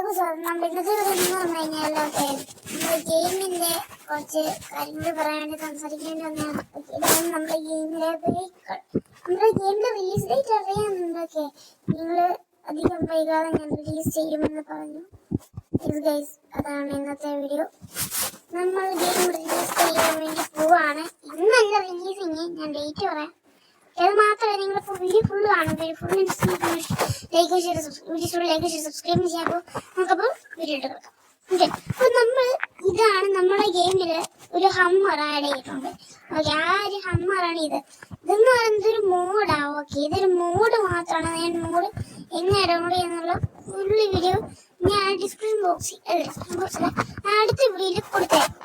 നമ്മൾ ഇന്നത്തെ എന്ന് പറഞ്ഞു കഴിഞ്ഞാൽ നമ്മുടെ ഗെയിമിന്റെ കുറച്ച് കാര്യങ്ങൾ പറയാൻ വേണ്ടി സംസാരിക്കേണ്ടി വന്നതാണ്. ഇതാണ് നമ്മുടെ ഗെയിമിലെ വെഹിക്കിൾ. നമ്മുടെ ഗെയിമിന്റെ റിലീസ് ഡേറ്റ് അറിയാമെന്നുണ്ടൊക്കെ നിങ്ങൾ അധികം വൈകാതെ ഞാൻ റിലീസ് ചെയ്യുമെന്ന് പറഞ്ഞു. ഗൈസ്, അതാണ് ഇന്നത്തെ വീഡിയോ. നമ്മൾ ഗെയിം റിലീസ് ചെയ്യാൻ വേണ്ടി പോവാണ്. ഇന്നല്ല റിലീസിങ്, ഞാൻ ഡേറ്റ് പറയാം. അത് മാത്രമല്ല, നിങ്ങളിപ്പോൾ വീഡിയോ ഫുള്ള് കാണും. ഫുൾ ലൈക്ക് ചെയ്ത് സബ്സ്ക്രൈബ് ചെയ്യാമ്പോൾ നമുക്കപ്പോൾ വീഡിയോ ഇട്ട് കൊടുക്കാം. ഓക്കെ, അപ്പോൾ ഇതാണ് നമ്മുടെ ഗെയിമിൽ ഒരു ഹമ്മർ ആഡ് ചെയ്തിട്ടുണ്ട്. ഓക്കെ, ആ ഒരു ഹമ്മറാണ് ഇതെന്ന് പറയുന്നത് ഒരു മോഡാണ്. ഓക്കെ, ഇതൊരു മോഡ് മാത്രമാണ്. ഞാൻ മോഡ് എങ്ങനെ ഡൗൺലോഡ് ചെയ്യുന്നുള്ള ഫുള്ള് വീഡിയോ ഞാൻ ഡിസ്ക്രിപ്ഷൻ ബോക്സിൽ അടുത്ത വീഡിയോയിൽ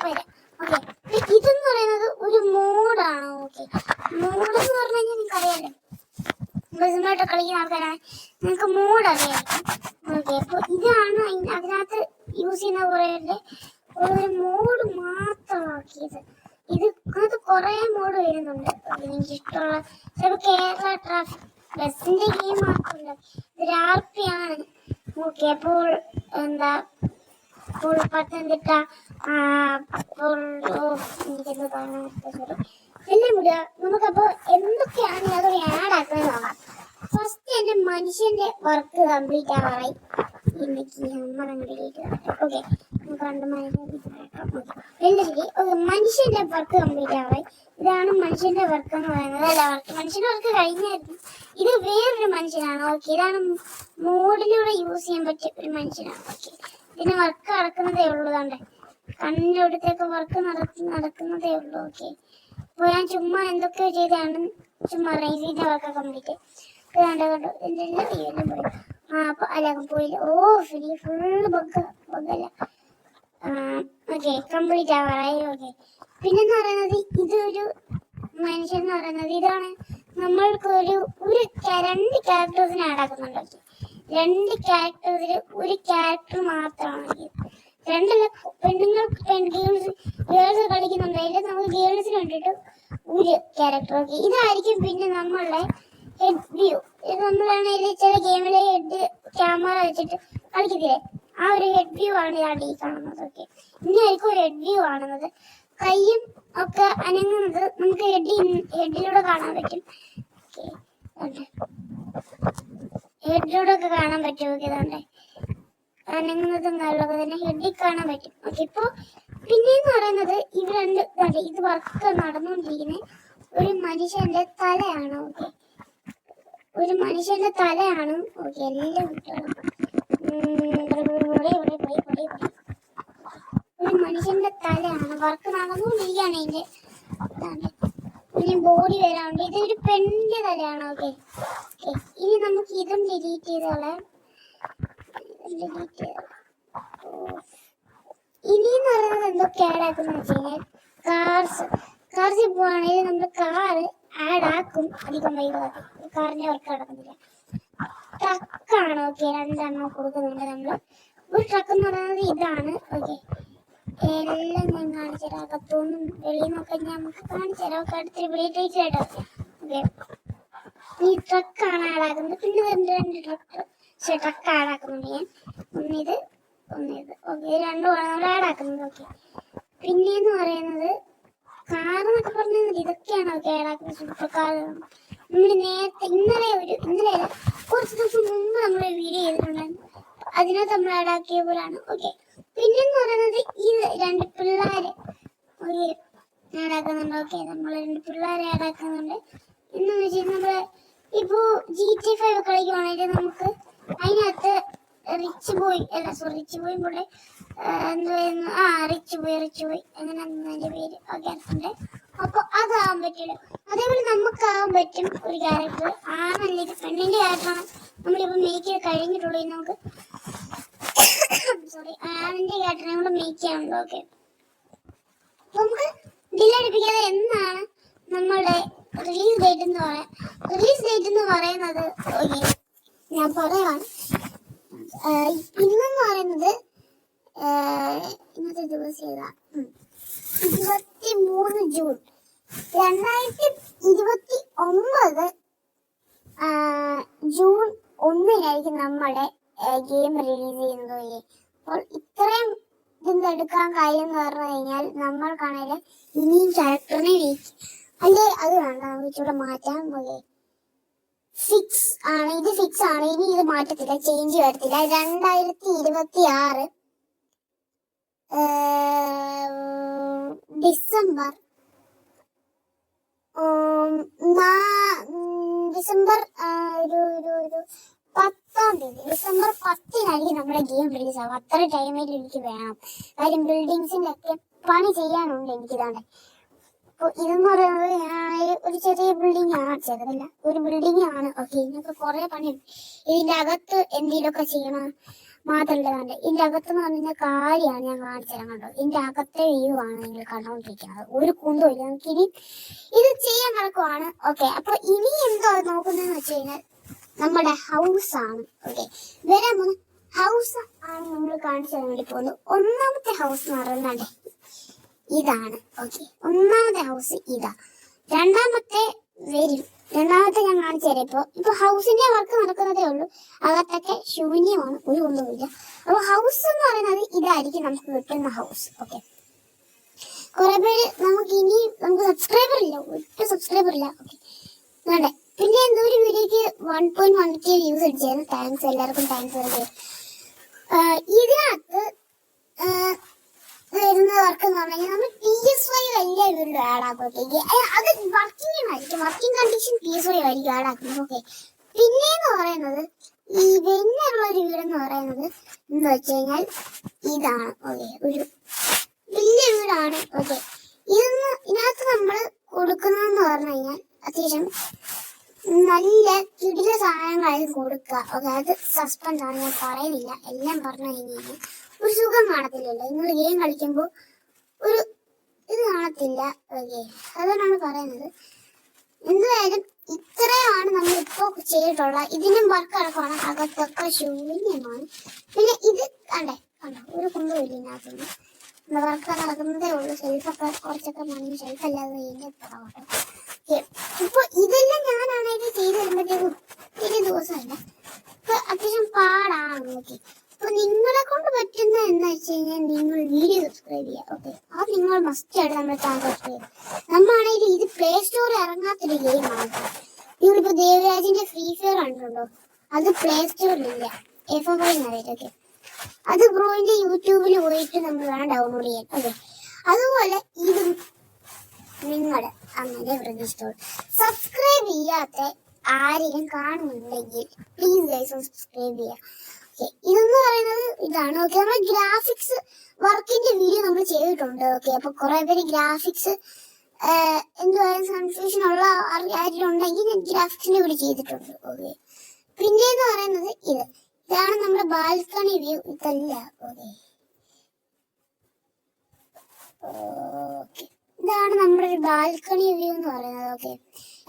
വരാം. ഓക്കെ, ഇതെന്ന് പറയുന്നത് ഒരു മോഡാണ്. ഓക്കെ, മോഡ് എന്ന് പറഞ്ഞു കഴിഞ്ഞാൽ നിങ്ങൾക്ക് അറിയാലോ, സിമ്പിളായിട്ട് കളിക്കുന്ന ആൾക്കാരാണ്, നിങ്ങൾക്ക് മോഡ് അറിയാമായിരിക്കും. ഓക്കെ, അപ്പോൾ ഇതാണ് അതിനകത്ത് യൂസ് ചെയ്യുന്ന ഒരു മോഡ് മാത്രമാക്കിയത്. അതിനകത്ത് കുറേ മോഡ് വരുന്നുണ്ട്. എനിക്ക് ഇഷ്ടമുള്ള ചിലപ്പോൾ കേരള ട്രാഫിക് ബസ്സിന്റെ ഗെയിം മാത്രമല്ല, ഇതൊരു RP ആണ്. ഓക്കെ, അപ്പോൾ ഇപ്പോൾ പത്തനംതിട്ട എനിക്കെന്ത് പറയാൻ എല്ലാം വിടുക. നമുക്കപ്പോൾ എന്തൊക്കെയാണ് അതൊരു ആഡ് ആക്കുന്നത് നോക്കാം. ഫസ്റ്റ് എൻ്റെ മനുഷ്യന്റെ വർക്ക് കംപ്ലീറ്റ് ആവാറായി. എനിക്ക് ഓക്കെ, മനുഷ്യന്റെ വർക്ക് കംപ്ലീറ്റ് ആവാറായി. ഇതാണ് മനുഷ്യന്റെ വർക്ക് എന്ന് പറയുന്നത്. അല്ല, മനുഷ്യന്റെ വർക്ക് കഴിഞ്ഞായിരുന്നു. ഇത് വേറൊരു മനുഷ്യനാണ്. ഓക്കെ, ഇതാണ് മോഡിലൂടെ യൂസ് ചെയ്യാൻ പറ്റിയ ഒരു മനുഷ്യനാണ്. ഓക്കെ, ഇതിന് വർക്ക് നടക്കുന്നതേ ഉള്ളൂ. കണ്ടേ, കണ്ണിന്റെ അവിടത്തേക്ക് വർക്ക് നടക്കുന്നതേ ഉള്ളൂ. ഓക്കെ, അപ്പോൾ ഞാൻ ചുമ്മാ എന്തൊക്കെയോ ചെയ്താണ്, ചുമ്മാ റൈസിന്റെ വർക്ക് കംപ്ലീറ്റ് കണ്ടോ എന്തെല്ലാം എല്ലാം പോയി. അപ്പൊ അല്ല പോയില്ല. ഫുള്ള് ബഗ്ഗല്ല. ഓക്കെ, കംപ്ലീറ്റ് ആവാറായി. ഓക്കെ, പിന്നെന്ന് പറയുന്നത് ഇതൊരു മനുഷ്യൻ എന്ന് പറയുന്നത് ഇതാണ്. നമ്മൾക്ക് രണ്ട് ക്യാരക്ടേഴ്സിനെ ആഡാക്കുന്നുണ്ട്. ഓക്കെ, രണ്ട് ക്യാരക്ടേഴ്സിൽ ഒരു ക്യാരക്ടർ മാത്രമാണ്. രണ്ടല്ല, ഗേൾസ് കളിക്കുന്നുണ്ട്. അതിൽ നമുക്ക് ഗേൾസിന് വേണ്ടിയിട്ട് ഒരു ക്യാരക്ടർ. ഓക്കെ, ഇതായിരിക്കും പിന്നെ നമ്മളുടെ ഹെഡ് വ്യൂ. ഇത് നമ്മളാണെങ്കിൽ ചില ഗെയിമിലെ ഹെഡ് ക്യാമറ വെച്ചിട്ട് കളിക്കത്തില്ലേ, ആ ഒരു ഹെഡ് വ്യൂ ആണ് ഇതാണ് ഈ കാണുന്നത്. ഓക്കെ, ഇങ്ങനെയായിരിക്കും ഒരു ഹെഡ് വ്യൂ കാണുന്നത്. കൈയും ഒക്കെ അനങ്ങുന്നത് നമുക്ക് ഹെഡിലൂടെ കാണാൻ പറ്റും. ഹെഡിലൂടെ ഒക്കെ കാണാൻ പറ്റും. ഓക്കെ, ഇതാണ്ടേ അനങ്ങുന്നതും കാര്യങ്ങളൊക്കെ തന്നെ ഹെഡിൽ കാണാൻ പറ്റും. ഓക്കെ, ഇപ്പോൾ പിന്നെന്ന് പറയുന്നത് ഇത് വർക്ക് നടന്നുകൊണ്ടിരിക്കുന്ന ഒരു മനുഷ്യന്റെ തലയാണ്. ഓക്കെ, ഒരു മനുഷ്യന്റെ തലയാണ്. ഓക്കെ, എല്ലാം ഒരു മനുഷ്യന്റെ തലയാണ് വർക്ക് നടന്നുകൊണ്ടിരിക്കുകയാണ്. ഇതിന്റെ ബോഡി വരാറുണ്ട്. ഇതൊരു പെണ്ണിന്റെ തലയാണ്. ഓക്കെ, ഇനി നമുക്ക് ഇതും ഡിലീറ്റ് ചെയ്തോളാം. ഇനിന്ന് പറയുന്നത് എന്തൊക്കെ ആഡ് ആക്കുന്ന വെച്ച് കഴിഞ്ഞാൽ കാർസിൽ പോവാണെങ്കിൽ നമ്മൾ കാറ് ആഡ് ആക്കും. അധികം വൈകാതെ കാറിന്റെ വർക്ക് നടക്കുന്നില്ല. ട്രക്കാണ്. ഓക്കെ, രണ്ടെണ്ണം കൊടുക്കുന്നുണ്ട് നമ്മൾ. ഒരു ട്രക്ക് എന്ന് പറയുന്നത് ഇതാണ്. ഓക്കെ, എല്ലാം ഞാൻ കാണിച്ചു തരാം. അകത്തൊന്നും വെളിയിൽ നിന്നൊക്കെ നമുക്ക് കാണിച്ചു തരാം. ഒക്കെ അടുത്തൊരു വീട്ടിലേക്കായിട്ട്. ഓക്കെ, ഈ ട്രക്കാണ് ആഡ് ആക്കുന്നത്. പിന്നെ ട്രക്ക് ആഡ് ആക്കുന്നുണ്ട് ഞാൻ. ഒന്നിത്. ഓക്കെ, രണ്ടുമാണ് നമ്മൾ ആഡ് ആക്കുന്നത്. ഓക്കെ, പിന്നെന്ന് പറയുന്നത് കാർ എന്നൊക്കെ പറഞ്ഞാൽ ഇതൊക്കെയാണ്. ഓക്കെ, ആഡ് ആക്കുന്നത് സൂപ്പർ കാർ. നമ്മൾ നേരത്തെ ഇന്നലെ കുറച്ച് ദിവസം മുമ്പ് നമ്മൾ വീഡിയോ ചെയ്തിട്ടുണ്ടായിരുന്നു. അതിനകത്ത് നമ്മൾ ആഡ് ആക്കിയ പോലാണ്. ഓക്കെ, പിന്നെന്ന് പറയുന്നത് ഈ രണ്ട് പിള്ളേരെ ആഡ് ആക്കുന്നുണ്ട്. ഓക്കെ, നമ്മൾ രണ്ട് പിള്ളേരെ ആഡ് ആക്കുന്നുണ്ട്. എന്ന് വെച്ചാൽ നമ്മള് ഇപ്പോ GTA 5 കളിക്കുവാണെങ്കിൽ നമുക്ക് അതിനകത്ത് റിച്ച് ബോയ് പോലെ റിച്ച് ബോയ് അങ്ങനെ അതിന്റെ പേര് ഉണ്ട്. അപ്പൊ അതാവാൻ പറ്റില്ല. അതേപോലെ നമുക്കാവാൻ പറ്റും ഒരു ക്യാരക്ടർ. ആണല്ല, ഇത് പെണ്ണിന്റെ ക്യാരക്ടറാണ്. നമ്മളിപ്പോ മേക്ക് ചെയ്ത് കഴിഞ്ഞിട്ടുള്ളൂ. നമുക്ക് ആണിന്റെ ക്യാരക്ടർ നമ്മൾ മേക്ക് ചെയ്യാനുണ്ടോ. ഓക്കെ, നമുക്ക് ഡിലേ അടിപ്പിക്കാതെ എന്നാണ് നമ്മളുടെ റിലീസ് ഡേറ്റ് എന്ന് പറയുന്നത്. ഓക്കെ, ഞാൻ പറയുവാണ്. ഇന്നെന്ന് പറയുന്നത് ഇന്നത്തെ ദിവസം 23 ജൂൺ 2029 ജൂൺ 1 നമ്മുടെ ഗെയിം റിലീസ് ചെയ്യുന്നത്. അപ്പോൾ ഇത്രയും ഇതെന്ത് എടുക്കാൻ കാര്യം എന്ന് പറഞ്ഞു കഴിഞ്ഞാൽ നമ്മൾക്കാണെങ്കിൽ ഇനിയും ക്യാരക്ടറിനെ അല്ലേ അത് വേണ്ട, നമുക്ക് ഇച്ചിരി മാറ്റാൻ പോലെ ഫിക്സ് ആണ്. ഇത് ഫിക്സ് ആണ്, ഇനി ഇത് മാറ്റത്തില്ല, ചേഞ്ച് വരത്തില്ല. 2026 ഡിസംബർ ഡിസംബർ ഒരു 10-ാം തീയതി, ഡിസംബർ 10-നായിരിക്കും നമ്മുടെ ഗെയിം റിലീസ് ആവും. അത്ര ടൈമിൽ എനിക്ക് വേണം, കാര്യം ബിൽഡിങ്സിന്റെ ഒക്കെ പണി ചെയ്യാനുണ്ട് എനിക്കിതാണ്ട്. അപ്പൊ ഇതെന്ന് പറയുന്നത് ഒരു ചെറിയ ബിൽഡിംഗ് ആണ്, ചെറുതല്ല, ഒരു ബിൽഡിംഗ് ആണ്. ഓക്കെ, ഇതിനൊക്കെ കുറെ പണിയുണ്ട്. ഇതിന്റെ അകത്ത് എന്തെങ്കിലുമൊക്കെ ചെയ്യണം മാത്രമല്ല, ഇതിന്റെ അകത്തെന്ന് പറഞ്ഞ കാര്യമാണ് ഞാൻ കാണിച്ചു തരാൻ. കണ്ടോ, ഇതിന്റെ അകത്തെ വ്യൂ ആണ് നിങ്ങൾ കണ്ടോണ്ടിരിക്കുന്നത്. ഒരു കുന്തവും ഇല്ല, നമുക്ക് ഇനി ഇത് ചെയ്യാൻ നടക്കുവാണ്. ഓക്കെ, അപ്പൊ ഇനി എന്തോ നോക്കുന്നതെന്ന് വെച്ച് കഴിഞ്ഞാൽ നമ്മുടെ ഹൗസ് ആണ്. ഓക്കെ, വരാൻ പോകുന്ന ഹൗസ് ആണ് നമ്മൾ കാണിച്ചു തരാൻ വേണ്ടി പോകുന്നത്. ഒന്നാമത്തെ ഹൗസ് എന്ന് പറയുന്നത് ഇതാണ്. ഓക്കെ, ഒന്നാമത്തെ ഹൗസ് ഇതാ. രണ്ടാമത്തെ ഞാൻ കാണിച്ചു തരാം. ഇപ്പൊ ഹൗസിന്റെ വർക്ക് നടക്കുന്നതേ ഉള്ളൂ, അകത്തൊക്കെ ശൂന്യമാണ്, ഒരു ഒന്നുമില്ല. അപ്പൊ ഹൗസ് എന്ന് പറയുന്നത് ഇതായിരിക്കും നമുക്ക് കിട്ടുന്ന ഹൗസ്. ഓക്കെ, കുറെ പേര് നമുക്ക് സബ്സ്ക്രൈബർ ഇല്ല, ഒട്ടും സബ്സ്ക്രൈബർ ഇല്ല. ഓക്കെ, വേണ്ടേ. പിന്നെ ഒരു വീഡിയോക്ക് 1.1K വ്യൂസ് അടിച്ചായിരുന്നു. താങ്ക്സ്, എല്ലാവർക്കും താങ്ക്സ്. ഇതിനകത്ത് വരുന്ന വർക്ക് എന്ന് പറഞ്ഞാൽ നമ്മൾ PS5 എല്ലാ വീട്ടിലും ആഡ് ആക്കും. ഓക്കെ, അത് വർക്കിംഗ് കണ്ടീഷൻ PS5 ആയിരിക്കും ആഡ് ആക്കുന്നത്. ഓക്കെ, പിന്നെന്ന് പറയുന്നത് ഈ വെന്നുള്ള ഒരു വീടെന്ന് പറയുന്നത് എന്ന് വെച്ച് കഴിഞ്ഞാൽ ഇതാണ്. ഓക്കെ, ഒരു വലിയ വീടാണ്. ഓക്കെ, ഇതിനകത്ത് നമ്മൾ കൊടുക്കുന്നതെന്ന് പറഞ്ഞു കഴിഞ്ഞാൽ അത്യാവശ്യം നല്ല കിടില സാധനങ്ങളായിരിക്കും കൊടുക്കുക. ഓക്കെ, അത് സസ്പെൻസ് ആണ്, ഞാൻ പറയുന്നില്ല. എല്ലാം പറഞ്ഞു കഴിഞ്ഞാൽ ഒരു സുഖം കാണത്തില്ലല്ലോ, നിങ്ങൾ ഗെയിം കളിക്കുമ്പോൾ ഒരു ഇത് കാണത്തില്ല. ഓക്കെ, അതുകൊണ്ടാണ് പറയുന്നത്. എന്തായാലും ഇത്രയാണ് നമ്മൾ ഇപ്പോൾ ചെയ്തിട്ടുള്ള. ഇതിനും വർക്ക് നടക്കുവാണ്, അകത്തൊക്കെ ശൂന്യമാണ്. പിന്നെ ഇത് കണ്ടോ, ഒരു കുന്തമില്ല ഇതിനകത്തുനിന്ന്. വർക്ക് നടക്കുന്നതേ ഉള്ളൂ. ഷെൽഫൊക്കെ കുറച്ചൊക്കെ മണ്ണ്, ഷെൽഫല്ലാതെ ഇതിന്റെ പുറകോട്ടോ. ഇപ്പൊ ഇതെല്ലാം ഞാനാണെങ്കിൽ ചെയ്ത് വരുമ്പോഴത്തേക്കും ഒത്തിരി ദിവസമല്ല, ഇപ്പൊ അത്യാവശ്യം പാടാണ്. ഓക്കെ, അപ്പൊ നിങ്ങളെ കൊണ്ട് പറ്റുന്ന എന്താ വെച്ച് കഴിഞ്ഞാൽ നിങ്ങൾ വീഡിയോ സബ്സ്ക്രൈബ് ചെയ്യുക. ഓക്കെ, അത് നിങ്ങൾ മസ്റ്റ് ആയിട്ട് നമ്മുടെ ചാനൽ സബ്സ്ക്രൈബ് ചെയ്യുക. നമ്മളാണെങ്കിൽ ഇത് പ്ലേ സ്റ്റോറിൽ ഇറങ്ങാത്തൊരു ഗെയിമാണ്. നിങ്ങളിപ്പോ ദേവരാജിന്റെ ഫ്രീ ഫയർ കണ്ടിട്ടുണ്ടോ? അത് പ്ലേ സ്റ്റോറിലില്ല, F5 ഓക്കെ, അത് ബ്രോയിന്റെ യൂട്യൂബിൽ പോയിട്ട് നമ്മൾ വേണം ഡൗൺലോഡ് ചെയ്യാൻ. ഓക്കെ, അതുപോലെ ഇതും നിങ്ങൾ അങ്ങനെ രജിസ്റ്റർ സബ്സ്ക്രൈബ് ചെയ്യാത്ത ആരെങ്കിലും കാണുന്നുണ്ടെങ്കിൽ പ്ലീസ് ഗൈസ് സബ്സ്ക്രൈബ് ചെയ്യുക. ഓക്കെ, ഇതെന്ന് പറയുന്നത് ഇതാണ്. ഓക്കെ, നമ്മൾ ഗ്രാഫിക്സ് വർക്കിന്റെ വീഡിയോ നമ്മൾ ചെയ്തിട്ടുണ്ട്. ഓക്കെ, അപ്പൊ കുറെ പേര് ഗ്രാഫിക്സ് എന്തുവായാലും കൺഫ്യൂഷൻ ഉള്ള ആരെങ്കിലും ഉണ്ടെങ്കിൽ ഞാൻ ഗ്രാഫിക്സിന്റെ വീഡിയോ ചെയ്തിട്ടുണ്ട്. ഓക്കെ, പിന്നെന്ന് പറയുന്നത് ഇതാണ് നമ്മുടെ ബാൽക്കണി വ്യൂ. ഇതല്ല. ഓക്കെ, ഇതാണ് നമ്മുടെ ഒരു ബാൽക്കണി വ്യൂ എന്ന് പറയുന്നത്. ഓക്കെ,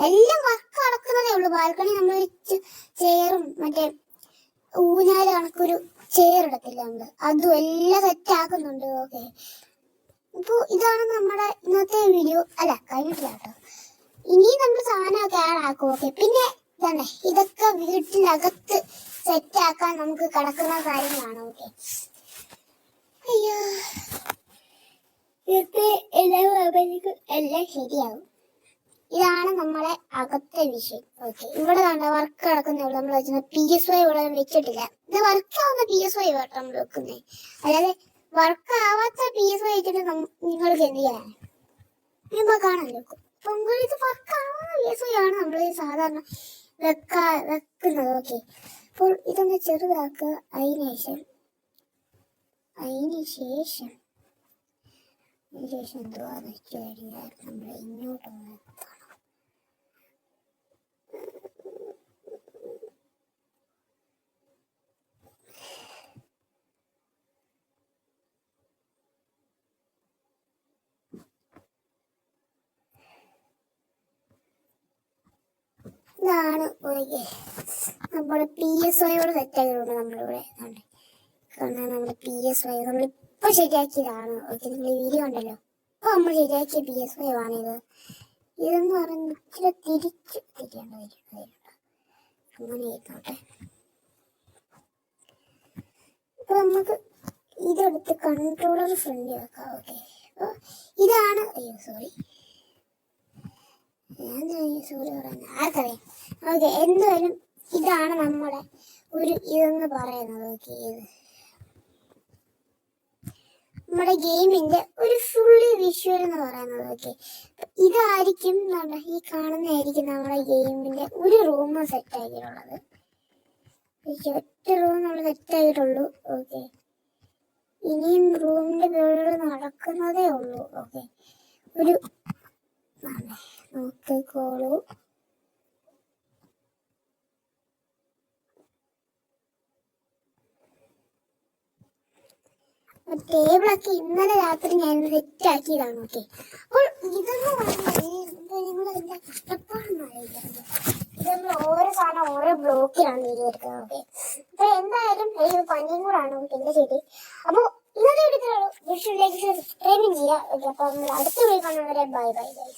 എല്ലാം വർക്ക് നടക്കുന്നതേ ഉള്ളൂ. ബാൽക്കണി നമ്മൾ ചെയറും മറ്റേ ഊഞ്ഞാല് കണക്കൊരു ചെയർ ഇടത്തില്ല നമ്മൾ, അതും എല്ലാം സെറ്റ് ആക്കുന്നുണ്ട്. ഓക്കെ, ഇപ്പൊ ഇതാണ് നമ്മുടെ ഇന്നത്തെ വീഡിയോ. അല്ല, കഴിഞ്ഞിട്ടില്ല കേട്ടോ, ഇനിയും നമ്മൾ സാധനമൊക്കെ ആഡ് ആക്കും. ഓക്കെ, പിന്നെ ഇതാണ്, ഇതൊക്കെ വീട്ടിനകത്ത് സെറ്റ് ആക്കാൻ നമുക്ക് കിടക്കുന്ന കാര്യങ്ങളാണ്. ഓക്കെ, അയ്യോ, ഇതൊക്കെ എല്ലാം ശരിയാവും. ഇതാണ് നമ്മളെ അകത്തെ വിഷയം. ഓക്കെ, ഇവിടെ കണ്ട വർക്ക് കിടക്കുന്നേ ഉള്ളൂ. നമ്മൾ വെച്ചാൽ PS5 ഇവിടെ വെച്ചിട്ടില്ല. ഇത് വർക്ക് ആവുന്ന PS5 ആയിട്ട് നമ്മൾ വെക്കുന്നേ, അല്ലാതെ വർക്ക് ആവാത്ത PS5 വെച്ചിട്ട് നിങ്ങൾക്ക് എന്ത് ചെയ്യാനാണ്? ഇപ്പൊ കാണാൻ വെക്കും. അപ്പൊ ഇത് വർക്ക് ആവുന്ന PS5 ആണ് നമ്മൾ സാധാരണ വെക്കുന്നത്. ഓക്കെ, അപ്പോൾ ഇതൊന്ന് ചെറുതാക്കുക. അതിനുശേഷം എന്തുവാന്ന് വെച്ച് കഴിഞ്ഞാൽ നമ്മൾ ഇങ്ങോട്ട് എത്തണം. ഇതാണ് നമ്മുടെ PS5 സെറ്റ് ആയതുകൊണ്ട് നമ്മളിവിടെ കാരണം നമ്മുടെ PS5 നമ്മളിപ്പോ ശരിയാക്കിയതാണ്. ഓക്കെ, നിങ്ങൾ ഈ വീഡിയോ ഉണ്ടല്ലോ, ഇപ്പൊ നമ്മൾ ശരിയാക്കിയ PS5 ആണിത്. ഇതെന്ന് പറയുന്നത് ഇച്ചിരി തിരിയേണ്ട അങ്ങനെ ഇരുന്നോട്ടെ. നമുക്ക് ഇതെടുത്ത് കൺട്രോളർ ഫ്രണ്ട് വെക്കാം. ഓക്കെ, അപ്പോൾ ഇതാണ് സോറി പറയുന്നത് ആർക്കറിയാം. ഓക്കെ, എന്തായാലും ഇതാണ് നമ്മുടെ ഒരു ഇതെന്ന് പറയുന്നത്. ഓക്കെ, ഇത് നമ്മുടെ ഗെയിമിന്റെ ഒരു ഫുള്ളി വിഷ്വൽ എന്ന് പറയുന്നത്. ഓക്കെ, ഇതായിരിക്കും ഈ കാണുന്നതായിരിക്കും നമ്മുടെ ഗെയിമിന്റെ ഒരു റൂം സെറ്റ് ആക്കിയിട്ടുള്ളത്. ഒറ്റ റൂം നമ്മൾ സെറ്റ് ആയിട്ടുള്ളൂ. ഓക്കെ, ഇനിയും റൂമിന്റെ പേരുകൾ നടക്കുന്നതേ ഉള്ളൂ. ഓക്കെ, ഒരു നോക്കിക്കോളൂ. ടേബിളൊക്കെ ഇന്നലെ രാത്രി ഞാൻ സെറ്റ് ആക്കിയതാണ്. ഓക്കെ, അപ്പോൾ ഇതെന്ന് പറഞ്ഞാൽ നിങ്ങൾ എന്താ കഷ്ടപ്പാടെന്ന് അറിയിക്കുന്നത്. ഇത് നമ്മൾ ഓരോ സാധനം ഓരോ ബ്ലോക്കിലാണ് ചെയ്തെടുക്കുന്നത്. ഓക്കെ, അപ്പൊ എന്തായാലും എനിക്ക് പനിയും കൂടാണ്. പിന്നെ ശരി, അപ്പോൾ ഇന്നത്തെ വീഡിയോ സബ്സ്ക്രൈബ് ചെയ്യുക. ഓക്കെ, അപ്പോൾ നമ്മൾ അടുത്ത വീഡിയോ കാണുന്നവരെ ബൈ ബൈ.